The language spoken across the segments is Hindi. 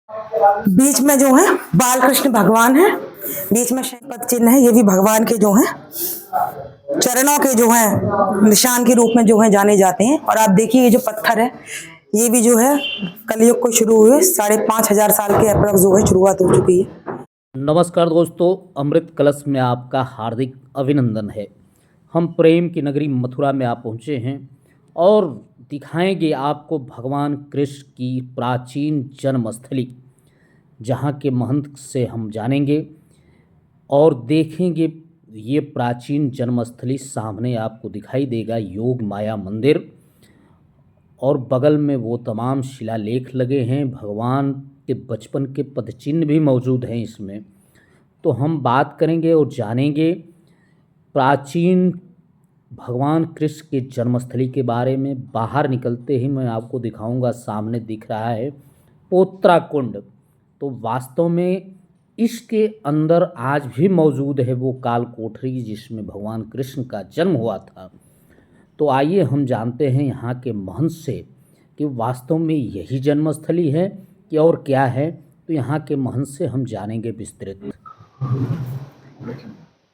बीच में जो है बाल कृष्ण भगवान है, बीच में शंख चिन्ह है। ये भी भगवान के जो है चरणों के जो है निशान के रूप में जो है जाने जाते हैं। और आप देखिए ये जो पत्थर है ये भी जो है कलयुग को शुरू हुए 5,500 साल के अप्रॉक्स जो है शुरुआत हो चुकी है। नमस्कार दोस्तों, अमृत कलश में आपका हार्दिक अभिनंदन है। हम प्रेम की नगरी मथुरा में आप पहुँचे हैं और दिखाएंगे आपको भगवान कृष्ण की प्राचीन जन्मस्थली, जहाँ के महंत से हम जानेंगे और देखेंगे। ये प्राचीन जन्मस्थली सामने आपको दिखाई देगा, योग माया मंदिर, और बगल में वो तमाम शिलालेख लगे हैं। भगवान के बचपन के पदचिन्ह भी मौजूद हैं इसमें। तो हम बात करेंगे और जानेंगे प्राचीन भगवान कृष्ण के जन्मस्थली के बारे में। बाहर निकलते ही मैं आपको दिखाऊंगा, सामने दिख रहा है पोत्रा कुंड। तो वास्तव में इसके अंदर आज भी मौजूद है वो काल कोठरी जिसमें भगवान कृष्ण का जन्म हुआ था। तो आइए हम जानते हैं यहाँ के महंत से कि वास्तव में यही जन्मस्थली है कि और क्या है। तो यहाँ के महंत से हम जानेंगे विस्तृत।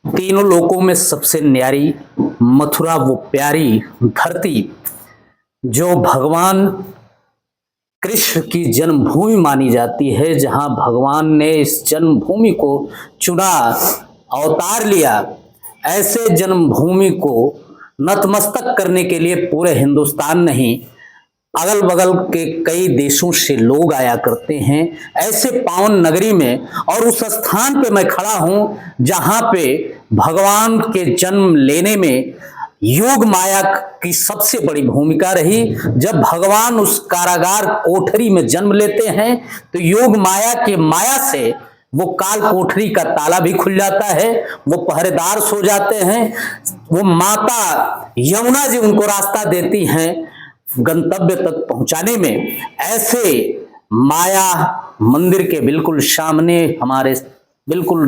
तीनों लोकों में सबसे न्यारी मथुरा वो प्यारी धरती जो भगवान कृष्ण की जन्मभूमि मानी जाती है, जहाँ भगवान ने इस जन्मभूमि को चुना, अवतार लिया। ऐसे जन्मभूमि को नतमस्तक करने के लिए पूरे हिंदुस्तान नहीं, अगल बगल के कई देशों से लोग आया करते हैं ऐसे पावन नगरी में। और उस स्थान पे मैं खड़ा हूं जहां पे भगवान के जन्म लेने में योग माया की सबसे बड़ी भूमिका रही। जब भगवान उस कारागार कोठरी में जन्म लेते हैं तो योग माया के माया से वो काल कोठरी का ताला भी खुल जाता है, वो पहरेदार सो जाते हैं, वो माता यमुना जी उनको रास्ता देती हैं गंतव्य तक पहुंचाने में। ऐसे माया मंदिर के बिल्कुल सामने हमारे बिल्कुल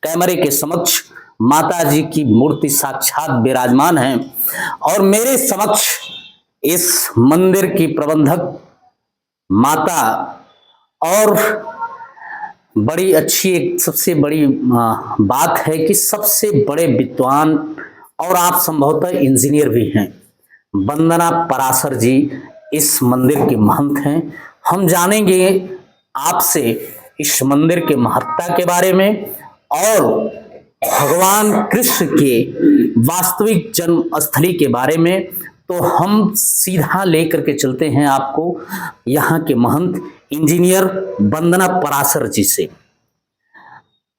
कैमरे के समक्ष माता जी की मूर्ति साक्षात विराजमान है। और मेरे समक्ष इस मंदिर की प्रबंधक माता और बड़ी अच्छी एक सबसे बड़ी बात है कि सबसे बड़े विद्वान और आप संभवतः इंजीनियर भी हैं, वंदना पराशर जी इस मंदिर के महंत हैं। हम जानेंगे आपसे इस मंदिर के महत्ता के बारे में और भगवान कृष्ण के वास्तविक जन्म स्थली के बारे में। तो हम सीधा लेकर के चलते हैं आपको यहाँ के महंत इंजीनियर वंदना पराशर जी से।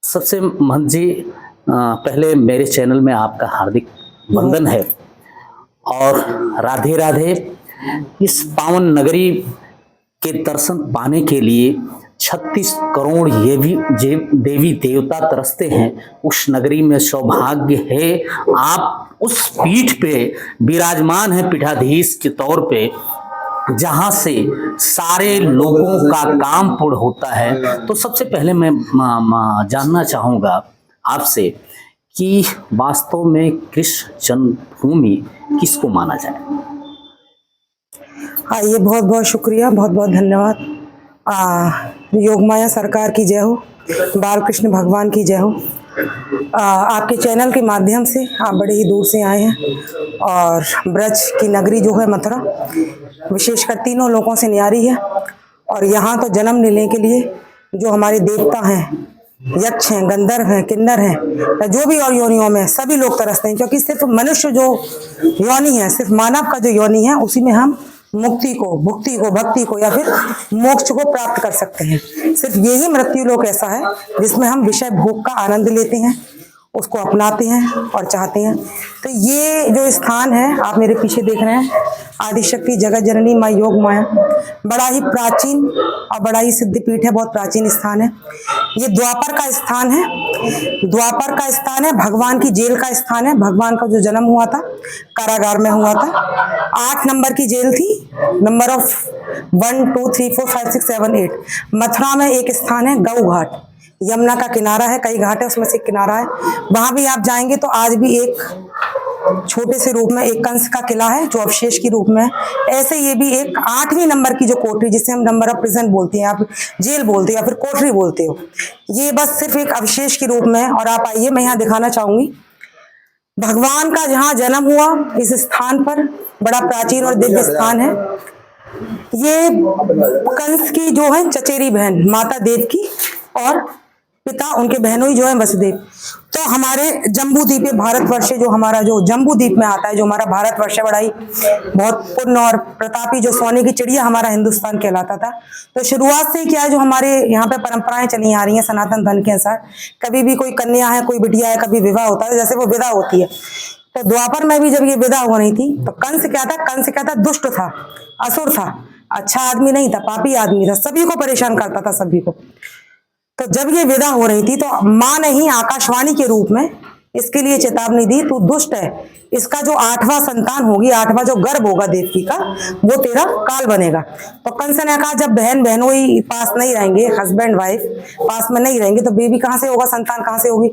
सबसे महंत जी, पहले मेरे चैनल में आपका हार्दिक वंदन है और राधे राधे। इस पावन नगरी के दर्शन पाने के लिए 36 करोड़ ये भी देवी देवता तरसते हैं। उस नगरी में सौभाग्य है, आप उस पीठ पे विराजमान हैं पीठाधीश के तौर पे, जहां से सारे लोगों का काम पूर्ण होता है। तो सबसे पहले मैं जानना चाहूंगा आपसे कि वास्तव में कृष्ण जन्मभूमि किसको माना जाए। हाँ, ये बहुत बहुत शुक्रिया, बहुत बहुत धन्यवाद। योगमाया सरकार की जय हो, बाल कृष्ण भगवान की जय हो। आपके चैनल के माध्यम से आप बड़े ही दूर से आए हैं और ब्रज की नगरी जो है मथुरा विशेषकर तीनों लोकों से न्यारी है। और यहाँ तो जन्म लेने के लिए जो हमारे देवता हैं, यक्ष हैं, गंधर्व हैं, किन्नर हैं, जो भी और योनियों में सभी लोग तरसते हैं, क्योंकि सिर्फ मनुष्य जो योनि है, सिर्फ मानव का जो योनि है, उसी में हम मुक्ति को, भुक्ति को, भक्ति को या फिर मोक्ष को प्राप्त कर सकते हैं। सिर्फ यही मृत्यु लोक ऐसा है जिसमें हम विषय भोग का आनंद लेते हैं, उसको अपनाते हैं और चाहते हैं। तो ये जो स्थान है आप मेरे पीछे देख रहे हैं, आदिशक्ति जगत जननी माँ योग माया, बड़ा ही प्राचीन और बड़ा ही सिद्धपीठ है, बहुत प्राचीन स्थान है। ये द्वापर का स्थान है, द्वापर का स्थान है, भगवान की जेल का स्थान है। भगवान का जो जन्म हुआ था कारागार में हुआ था। 8 नंबर की जेल थी, नंबर ऑफ 1 2 3 4 5 6 7 8। मथुरा में एक स्थान है गौ घाट, यमुना का किनारा है, कई घाट है उसमें से एक किनारा है। वहां भी आप जाएंगे तो आज भी एक छोटे से रूप में एक कंस का किला है जो अवशेष के रूप में है। ऐसे ये भी एक 8वीं नंबर की जो कोठरी, जिसे हम नंबर ऑफ प्रिजन बोलते हैं, आप जेल बोलते हो या फिर कोठरी बोलते हो, ये बस सिर्फ एक अवशेष के रूप में है। और आप आइए, मैं यहाँ दिखाना चाहूंगी भगवान का जहाँ जन्म हुआ, इस स्थान पर बड़ा प्राचीन और दिव्य स्थान है। ये कंस की जो है चचेरी बहन माता देवकी और पिता उनके बहनोई जो है वसुदेव। तो हमारे जम्बू द्वीप, भारतवर्ष जो हमारा जो जम्बू द्वीप में आता है, जो हमारा भारतवर्ष है, बड़ा ही बहुत पुण्य और प्रतापी जो सोने की चिड़िया हमारा हिंदुस्तान कहलाता था। तो शुरुआत से क्या है, जो हमारे यहाँ पे परंपराएं चली आ रही हैं सनातन धर्म के अनुसार, कभी भी कोई कन्या है, कोई बिटिया है, कभी विवाह होता है, जैसे वो विदा होती है। तो द्वापर में भी जब ये विदा हो रही थी तो कंस क्या था, कंस क्या था, दुष्ट था, असुर था, अच्छा आदमी नहीं था, पापी आदमी था, सभी को परेशान करता था, सभी को। तो जब ये विदा हो रही थी तो मां ने ही आकाशवाणी के रूप में इसके लिए चेतावनी दी, तू दुष्ट है, इसका जो 8वां संतान होगी, 8वां जो गर्भ होगा देवकी का, वो तेरा काल बनेगा। तो कंस ने कहा जब बहन बहनोई पास नहीं रहेंगे, हस्बैंड वाइफ पास में नहीं रहेंगे, तो बेबी कहाँ से होगा, संतान कहाँ से होगी।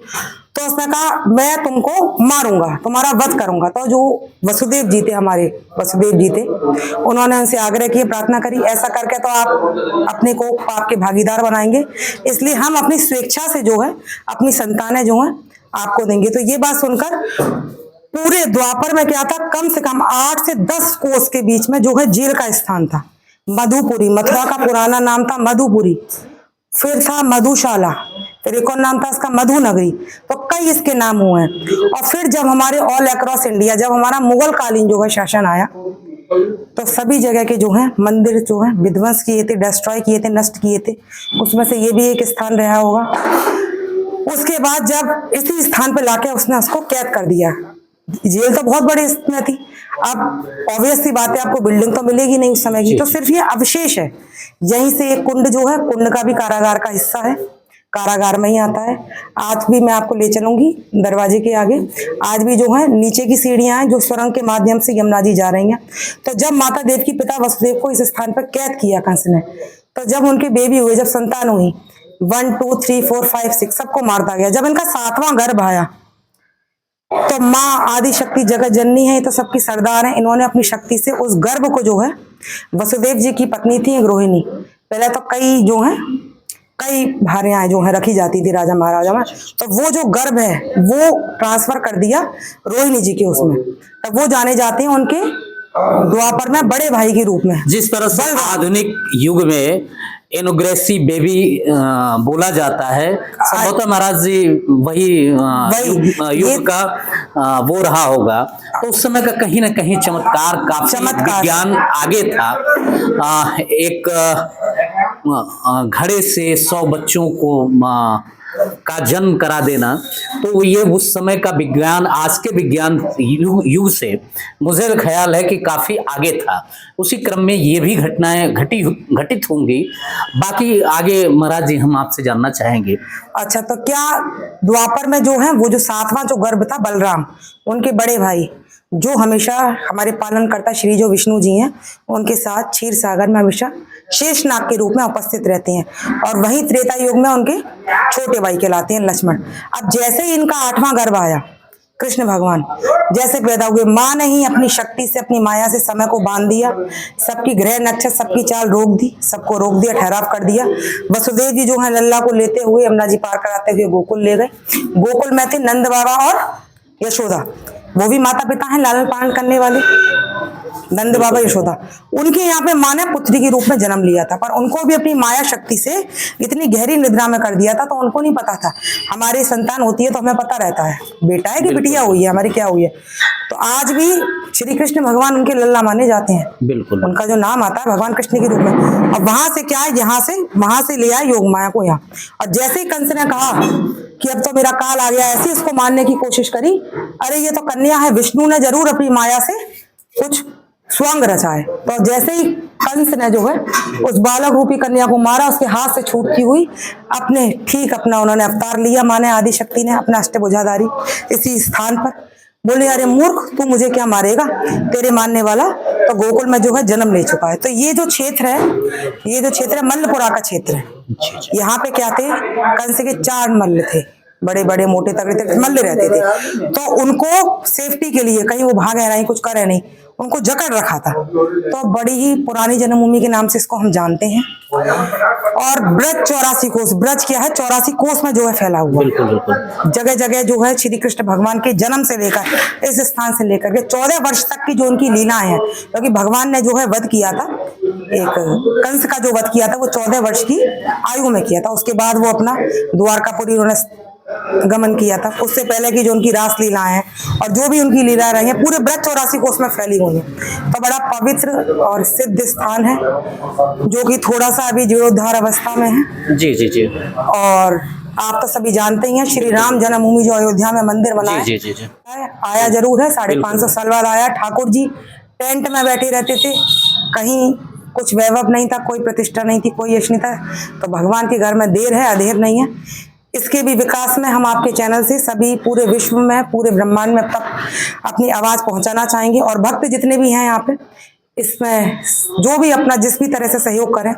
तो उसने कहा मैं तुमको मारूंगा, तुम्हारा वध करूंगा। तो जो वसुदेव जी थे, हमारे वसुदेव जी थे, उन्होंने उनसे आग्रह किया, प्रार्थना करी, ऐसा करके तो आप अपने को पाप के भागीदार बनाएंगे, इसलिए हम अपनी स्वेच्छा से जो है अपनी संतानें जो है आपको देंगे। तो ये बात सुनकर पूरे द्वापर में क्या था, कम से कम 8 से 10 कोस के बीच में जो है जेल का स्थान था। मधुपुरी, मथुरा का पुराना नाम था मधुपुरी, फिर था मधुशाला, फिर एक और नाम था इसका मधुनगरी। तो कई इसके नाम हुए हैं। और फिर जब हमारे ऑल अक्रॉस इंडिया, जब हमारा मुगल कालीन जो है शासन आया, तो सभी जगह के जो है मंदिर जो है विध्वंस किए थे, डिस्ट्रॉय किए थे, नष्ट किए थे। उसमें से ये भी एक स्थान रहा होगा। उसके बाद जब इसी स्थान पर लाके उसने उसको कैद कर दिया। जेल तो बहुत बड़ी में थी, अब ऑब्वियस सी बात है आपको बिल्डिंग तो मिलेगी नहीं उस समय की, तो सिर्फ ये अवशेष है। यहीं से एक कुंड जो है, कुंड का भी कारागार का हिस्सा है, कारागार में ही आता है। आज भी मैं आपको ले चलूंगी दरवाजे के आगे, आज भी जो है नीचे की सीढ़ियां हैं जो सुरंग के माध्यम से यमुना जी जा रही हैं। तो जब माता देव की पिता वसुदेव को इस स्थान पर कैद किया कंस ने, तो जब उनके बेबी हुए, जब संतान हुई, 1 2 3 4 5 6 सबको मारता गया। जब इनका 7वां गर्भ आया तो माँ आदि शक्ति जगत जननी है, तो सबकी सरदार है, इन्होंने अपनी शक्ति से उस गर्भ को जो है, वसुदेव जी की पत्नी थी रोहिणी, पहले तो कई जो है कई भारियां जो है रखी जाती थी राजा महाराजा में, तो वो जो गर्भ है वो ट्रांसफर कर दिया रोहिणी जी के उसमें। तब वो जाने जाते हैं उनके द्वापर में बड़े भाई के रूप में। जिस तरह से आधुनिक युग में एनोग्रेसी बेबी बोला जाता है, संभवतः महाराज जी वही युग का वो रहा होगा। तो उस समय का कहीं ना कहीं चमत्कार, काफी विज्ञान आगे था। एक घड़े से 100 बच्चों को का जन्म करा देना, तो ये उस समय का विज्ञान आज के विज्ञान युग से मुझे ख्याल है कि काफी आगे था। उसी क्रम में ये भी घटनाएं घटित होंगी। बाकी आगे महाराज जी हम आपसे जानना चाहेंगे। अच्छा, तो क्या द्वापर में जो है वो जो 7वां जो गर्भ था बलराम, उनके बड़े भाई जो हमेशा हमारे पालनकर्ता श्री जो विष्णु जी हैं, उनके साथ क्षीर सागर में हमेशा शेषनाग के रूप में उपस्थित रहते हैं। और वही त्रेता युग में उनके छोटे भाई कहलाते हैं लक्ष्मण। अब जैसे ही इनका 8वां गर्भ आया, कृष्ण भगवान जैसे पैदा हुए, माँ ने ही अपनी शक्ति से, अपनी माया से समय को बांध दिया, सबकी ग्रह नक्षत्र, सबकी चाल रोक दी, सबको रोक दिया, ठहराव कर दिया। वसुदेव जी जो है लल्ला को लेते हुए यमुना जी पार कराते हुए गोकुल ले गए। गोकुल में थे नंद बाबा और यशोदा, वो भी माता पिता हैं लालन पालन करने वाले, नंद बाबा यशोदा। उनके यहाँ पे माँ ने पुत्री के रूप में जन्म लिया था, पर उनको भी अपनी माया शक्ति से इतनी गहरी निद्रा में कर दिया था, तो उनको नहीं पता था। हमारी संतान होती है तो हमें पता रहता है बेटा है कि बिटिया हुई है, हमारी क्या हुई है। तो आज भी श्री कृष्ण भगवान उनके लल्ला माने जाते हैं। बिल्कुल, उनका जो नाम आता है भगवान कृष्ण के रूप में। और वहां से क्या है, यहाँ से वहां से ले आए योग माया को यहाँ। और जैसे ही कंस ने कहा कि अब तो मेरा काल आ गया, ऐसे इसको मारने की कोशिश करी, अरे ये तो कन्या है, विष्णु ने जरूर अपनी माया से कुछ स्वांग रचा है। तो जैसे ही कंस ने जो है उस बालक रूपी कन्या को मारा, उसके हाथ से छूटती हुई अपने ठीक अपना उन्होंने अवतार लिया, माने आदि शक्ति ने अपना अष्टभुजाधारी इसी स्थान पर। बोले अरे मूर्ख, तू मुझे क्या मारेगा, तेरे मानने वाला तो गोकुल में जो है जन्म ले चुका है। तो ये जो क्षेत्र है, ये जो क्षेत्र है मल्लपुरा का क्षेत्र है। यहाँ पे क्या थे, कंस के 4 मल्ल थे, बड़े बड़े मोटे तगड़े तगड़े मल्ले रहते थे, तो उनको सेफ्टी के लिए कहीं वो भागे नहीं, कुछ करे नहीं, उनको जकड़ रखा था। तो बड़ी ही पुरानी जन्मभूमि के नाम से इसको हम जानते हैं। और ब्रज 84 कोस, ब्रज क्या है 84 कोस में जो है फैला हुआ, जगह जगह जो है श्री कृष्ण भगवान के जन्म से लेकर इस स्थान से लेकर के 14 वर्ष तक की जो उनकी लीलाएं हैं, क्योंकि भगवान ने जो है वध किया था, एक कंस का जो वध किया था वो 14 वर्ष की आयु में किया था। उसके बाद वो अपना द्वारकापुरी उन्होंने गमन किया था। उससे पहले की जो उनकी रास लीलाएं हैं और जो भी उनकी लीला रही है पूरे ब्रज 84 कोस में फैली हुई है। तो बड़ा पवित्र और सिद्ध स्थान है जो कि थोड़ा सा अभी जीर्णोद्धार अवस्था में है। जी जी जी। और आप तो सभी जानते ही हैं श्री राम जन्मभूमि जो अयोध्या में मंदिर बना है, जी जी जी। आया जरूर है, 550 साल बाद आया। ठाकुर जी टेंट में बैठे रहते थे, कहीं कुछ वैभव नहीं था, कोई प्रतिष्ठा नहीं थी, कोई यश नहीं था। तो भगवान के घर में देर है अधेर नहीं है। इसके भी विकास में हम आपके चैनल से सभी पूरे विश्व में, पूरे ब्रह्मांड में अब तक अपनी आवाज पहुंचाना चाहेंगे। और भक्त जितने भी हैं यहाँ पे, इसमें जो भी अपना जिस भी तरह से सहयोग करें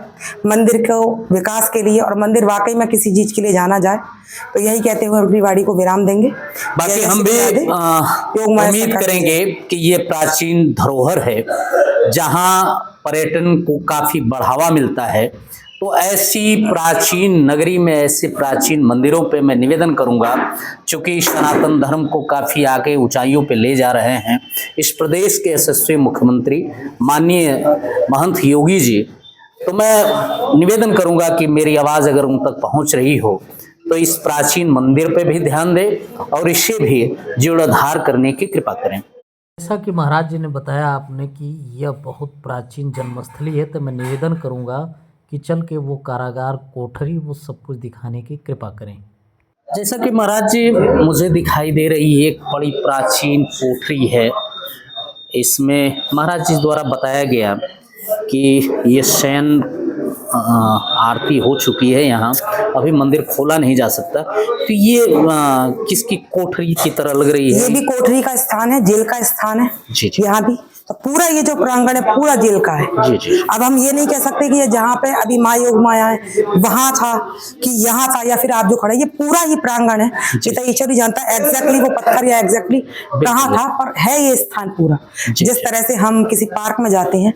मंदिर को विकास के लिए, और मंदिर वाकई में किसी चीज के लिए जाना जाए, तो यही कहते हुए अपनी वाणी को विराम देंगे। बाकी हम भी उम्मीद करेंगे कि ये प्राचीन धरोहर है जहाँ पर्यटन को काफी बढ़ावा मिलता है। तो ऐसी प्राचीन नगरी में, ऐसे प्राचीन मंदिरों पे मैं निवेदन करूंगा, चूंकि सनातन धर्म को काफ़ी आगे ऊंचाइयों पे ले जा रहे हैं इस प्रदेश के यशस्वी मुख्यमंत्री माननीय महंत योगी जी, तो मैं निवेदन करूंगा कि मेरी आवाज़ अगर उन तक पहुंच रही हो तो इस प्राचीन मंदिर पे भी ध्यान दें और इसे भी जीर्णोद्धार करने की कृपा करें। जैसा कि महाराज जी ने बताया आपने कि यह बहुत प्राचीन जन्मस्थली है, तो मैं निवेदन करूंगा कि चल के वो कारागार, कोठरी, वो सब कुछ दिखाने की कृपा करें। जैसा कि महाराज जी मुझे दिखाई दे रही है एक बड़ी प्राचीन कोठरी है। इसमें महाराज जी द्वारा बताया गया कि ये शयन आरती हो चुकी है, यहाँ अभी मंदिर खोला नहीं जा सकता। तो ये किसकी कोठरी की तरह लग रही है? ये भी कोठरी का स्थान है, जेल का स्थान है। जी जी। यहाँ भी तो पूरा ये जो प्रांगण है पूरा जेल का है। जी जी। अब हम ये नहीं कह सकते कि ये जहाँ पे अभी माँ योग माया है वहां था कि यहाँ था, या फिर आप जो खड़े, ये पूरा ही प्रांगण है। ये ईश्वर ही जानता है एग्जैक्टली वो पत्थर या एग्जैक्टली कहाँ था, पर है ये स्थान पूरा। जिस तरह से हम किसी पार्क में जाते हैं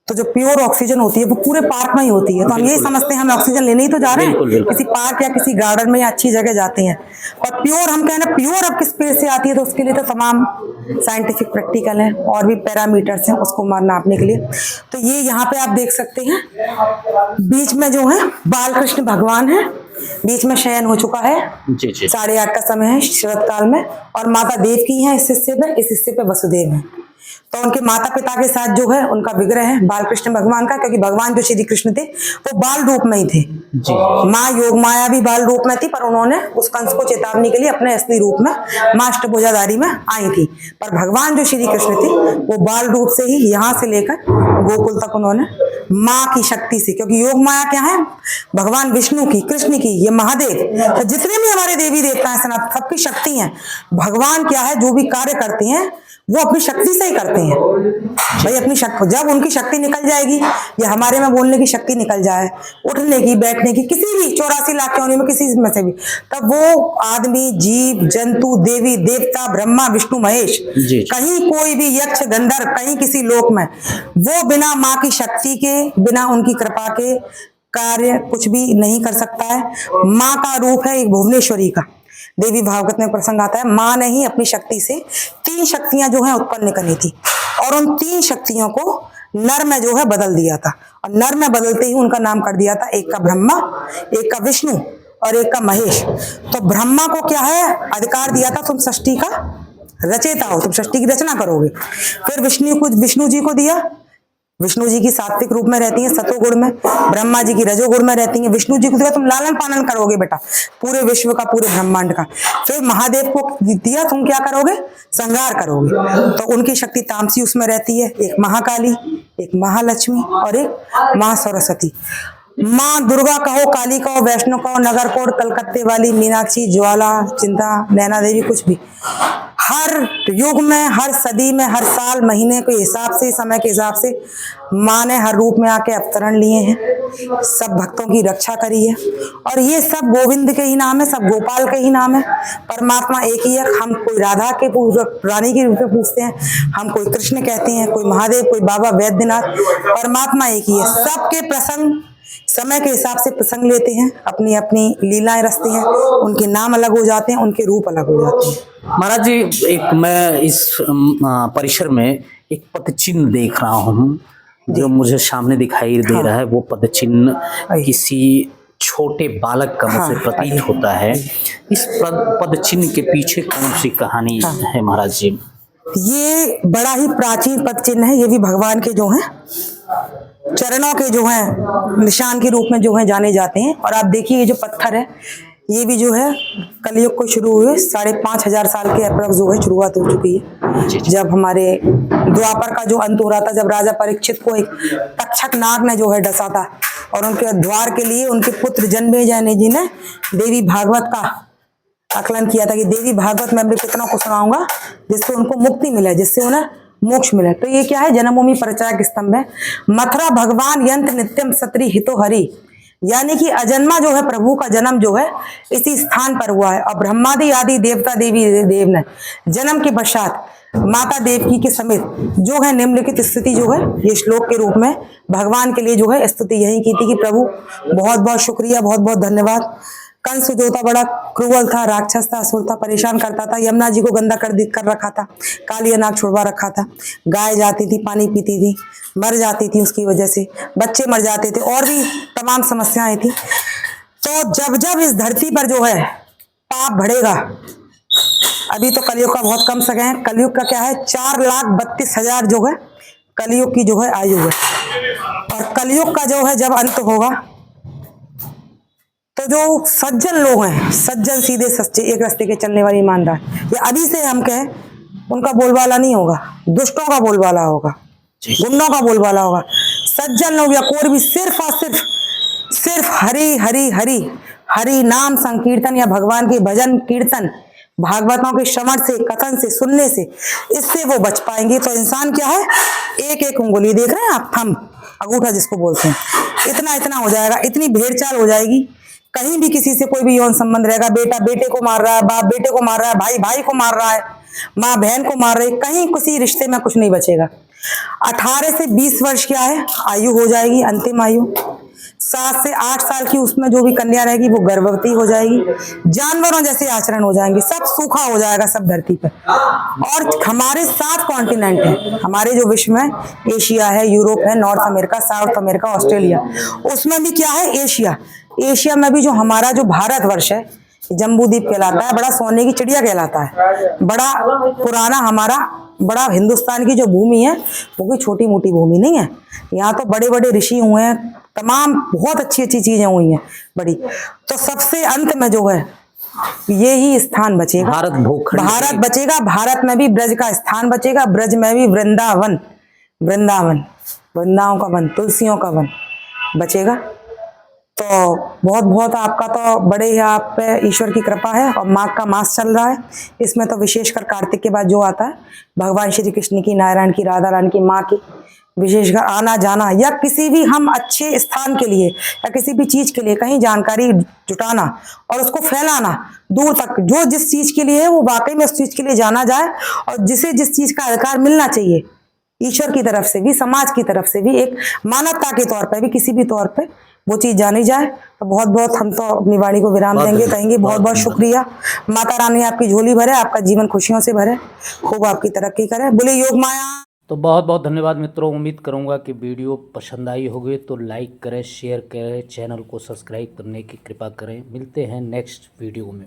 तो जो प्योर ऑक्सीजन होती है वो पूरे पार्क में ही होती है, तो हम यही समझते हैं हम ऑक्सीजन लेने ही तो जा रहे हैं किसी पार्क या किसी गार्डन में या अच्छी जगह जाते हैं। पर प्योर हम कहना प्योर अब किस पेड़ से आती है, तो उसके लिए तो तमाम साइंटिफिक प्रैक्टिकल हैं और भी पैरामीटर्स हैं उसको नापने के लिए। तो ये यहाँ पे आप देख सकते हैं बीच में जो है बाल कृष्ण भगवान है, बीच में शयन हो चुका है। 8:30 का समय है शरद काल में, और माता देव की है इस हिस्से पे, इस हिस्से पे वसुदेव है। तो उनके माता पिता के साथ जो है उनका विग्रह है बाल कृष्ण भगवान का, क्योंकि भगवान जो श्री कृष्ण थे वो बाल रूप में ही थे। माँ योग माया भी बाल रूप में थी, पर उन्होंने उस कंस को चेतावनी के लिए अपने असली रूप में माँ अष्टभुजाधारी में आई थी। पर भगवान जो श्री कृष्ण थे वो बाल रूप से ही यहाँ से लेकर गोकुल तक उन्होंने माँ की शक्ति से, क्योंकि योग माया क्या है भगवान विष्णु की, कृष्ण की, ये महादेव, तो जितने भी हमारे देवी देवता हैं सनातन सबकी शक्ति है। भगवान क्या है जो भी कार्य करते हैं वो अपनी शक्ति से ही करते हैं भाई, अपनी शक्ति। जब उनकी शक्ति निकल जाएगी या हमारे में बोलने की शक्ति निकल जाए, उठने की, बैठने की, किसी भी 84 लाख योनि में किसी में से भी, तब वो आदमी, जीव जंतु, देवी देवता, ब्रह्मा विष्णु महेश, कहीं कोई भी यक्ष गंधर्व कहीं किसी लोक में, वो बिना माँ की शक्ति के, बिना उनकी कृपा के कार्य कुछ भी नहीं कर सकता है। माँ का रूप है एक भुवनेश्वरी का। देवी भागवत में प्रसंग आता है, माँ ने ही अपनी शक्ति से 3 शक्तियां जो है उत्पन्न करी थी, और उन 3 शक्तियों को नर में जो है बदल दिया था, और नर में बदलते ही उनका नाम कर दिया था, एक का ब्रह्मा, एक का विष्णु और एक का महेश। तो ब्रह्मा को क्या है अधिकार दिया था, तुम सृष्टि का रचयिता हो, तुम सृष्टि की रचना करोगे। फिर विष्णु जी को दिया, विष्णु जी की सात्विक रूप में रहती है सतोगुण में, ब्रह्मा जी की रजोगुण में रहती है। विष्णु जी को दिया तुम लालन पालन करोगे बेटा पूरे विश्व का, पूरे ब्रह्मांड का। फिर महादेव को दिया तुम क्या करोगे, संहार करोगे। तो उनकी शक्ति तामसी उसमें रहती है, एक महाकाली, एक महालक्ष्मी और एक महासरस्वती। माँ दुर्गा कहो, काली कहो, वैष्णो कहो, नगरकोट, कलकत्ते वाली, मीनाक्षी, ज्वाला, चिंता, नैना देवी, कुछ भी, हर युग में, हर सदी में, हर साल, महीने के हिसाब से, समय के हिसाब से माँ ने हर रूप में आके अवतरण लिए हैं, सब भक्तों की रक्षा करी है। और ये सब गोविंद के ही नाम है, सब गोपाल के ही नाम है। परमात्मा एक ही है। हम कोई राधा के रानी के रूप में पूछते हैं, हम कोई कृष्ण कहते हैं, कोई महादेव, कोई बाबा वैद्यनाथ, परमात्मा एक ही है। सबके प्रसंग समय के हिसाब से प्रसंग लेते हैं, अपनी अपनी लीलाएं रचते हैं, उनके नाम अलग हो जाते हैं, उनके रूप अलग हो जाते हैं। महाराज जी, एक मैं इस परिसर में एक पदचिन्ह देख रहा हूँ, जो मुझे सामने दिखाई दे रहा है। वो पदचिन्ह किसी छोटे बालक का मुझे प्रतीत होता है। इस पदचिन्ह के पीछे कौन सी कहानी है महाराज जी? ये बड़ा ही प्राचीन पदचिन्ह है। ये भी भगवान के जो हैं चरणों के जो हैं निशान के रूप में जो है जाने जाते हैं। और आप देखिए, ये जो पत्थर है, ये भी जो है कलयुग को शुरू हुए 5,500 साल के अप्रॉक्स जो है शुरुआत हो चुकी है। जब हमारे द्वापर का जो अंत हो रहा था, जब राजा परीक्षित को एक तक्षक नाग ने जो है डसा था, और उनके द्वार के लिए उनके पुत्र जन्मेजय जी ने देवी भागवत का आकलन किया था कि देवी भागवत मैं अपने पुत्रों को सुनाऊंगा जिससे उनको मुक्ति मिले, जिससे उन्हें मोक्ष मिले। तो ये क्या है? जन्मभूमि परिचायक स्तंभ है। मथुरा भगवान यंत्र नित्यम सत्री हितो हरि, यानी कि अजन्मा जो है प्रभु का जन्म जो है इसी स्थान पर हुआ है। और ब्रह्मादि आदि देवता देवी देव ने जन्म के पश्चात माता देवकी के समेत जो है निम्नलिखित स्थिति जो है ये श्लोक के रूप में भगवान के लिए जो है स्तुति यही की थी कि प्रभु बहुत बहुत शुक्रिया, बहुत बहुत धन्यवाद। कंस जो था बड़ा क्रूअल था, राक्षस था, असुर था, परेशान करता था, यमुना जी को गंदा कर रखा था, काली नाग छुड़वा रखा था, गाय जाती थी, पानी पीती थी, मर जाती थी, उसकी वजह से बच्चे मर जाते थे, और भी तमाम समस्याएं थी। तो जब जब इस धरती पर जो है पाप बढ़ेगा, अभी तो कलयुग का बहुत कम समय है। कलयुग का क्या है? 4,32,000 जो है कलयुग की जो है आयु है। और कलयुग का जो है जब अंत होगा तो जो सज्जन लोग हैं, सज्जन सीधे सच्चे एक रास्ते के चलने वाले ईमानदार, ये अभी से हम कहें उनका बोलबाला नहीं होगा, दुष्टों का बोलबाला होगा, गुंडों का बोलबाला होगा। सज्जन लोग या कोई भी सिर्फ और सिर्फ हरि हरि हरि हरि नाम संकीर्तन या भगवान के भजन कीर्तन, भागवतों के श्रवण से, कथन से, सुनने से, इससे वो बच पाएंगे। तो इंसान क्या है? एक एक उंगली देख रहे हैं आप, थंब, अंगूठा जिसको बोलते हैं, इतना इतना हो जाएगा, इतनी भेड़चाल हो जाएगी। कहीं भी किसी से कोई भी यौन संबंध रहेगा, बेटा बेटे को मार रहा है, बाप बेटे को मार रहा है, भाई भाई को मार रहा है, माँ बहन को मार रही है, कहीं किसी रिश्ते में कुछ नहीं बचेगा। 18 से 20 वर्ष क्या है आयु हो जाएगी, अंतिम आयु। 7 से 8 साल की उसमें जो भी कन्या रहेगी वो गर्भवती हो जाएगी, जानवरों जैसे आचरण हो जाएंगे, सब सूखा हो जाएगा सब धरती पर। और हमारे 7 कॉन्टिनेंट हैं हमारे जो विश्व में, एशिया है, यूरोप है, north America, south America, Australia, उसमें भी क्या है? एशिया में भी जो हमारा जो भारतवर्ष है, जम्बूद्वीप कहलाता है, बड़ा सोने की चिड़िया कहलाता है, बड़ा पुराना हमारा, बड़ा हिंदुस्तान की जो भूमि है वो कोई छोटी मोटी भूमि नहीं है। यहाँ तो बड़े बड़े ऋषि हुए हैं, तमाम बहुत अच्छी अच्छी चीजें हुई हैं बड़ी। तो सबसे अंत में जो है ये ही स्थान बचेगा, भारत बचेगा। भारत में भी ब्रज का स्थान बचेगा, ब्रज में भी वृंदावन, वृंदावन का वन, तुलसियों का वन बचेगा। तो बहुत बहुत आपका तो बड़े ही आप पे ईश्वर की कृपा है। और माघ का मास चल रहा है, इसमें तो विशेषकर कार्तिक के बाद जो आता है भगवान श्री कृष्ण की, नारायण की, राधा रानी की, माँ की विशेषकर आना जाना, या किसी भी हम अच्छे स्थान के लिए या किसी भी चीज के लिए कहीं जानकारी जुटाना और उसको फैलाना दूर तक, जो जिस चीज के लिए है वो वाकई में उस चीज के लिए जाना जाए, और जिसे जिस चीज का अधिकार मिलना चाहिए ईश्वर की तरफ से भी, समाज की तरफ से भी, एक मानवता के तौर पर भी, किसी भी तौर पे वो चीज जानी जाए। तो बहुत बहुत हम तो अपनी वाणी को विराम देंगे, कहेंगे बहुत बहुत शुक्रिया। माता रानी आपकी झोली भरे, आपका जीवन खुशियों से भरे, खूब आपकी तरक्की करे। बोले योग माया। तो बहुत बहुत धन्यवाद मित्रों। उम्मीद करूंगा कि वीडियो पसंद आई होगी तो लाइक करें, शेयर करें, चैनल को सब्सक्राइब करने की कृपा करें। मिलते हैं नेक्स्ट वीडियो में।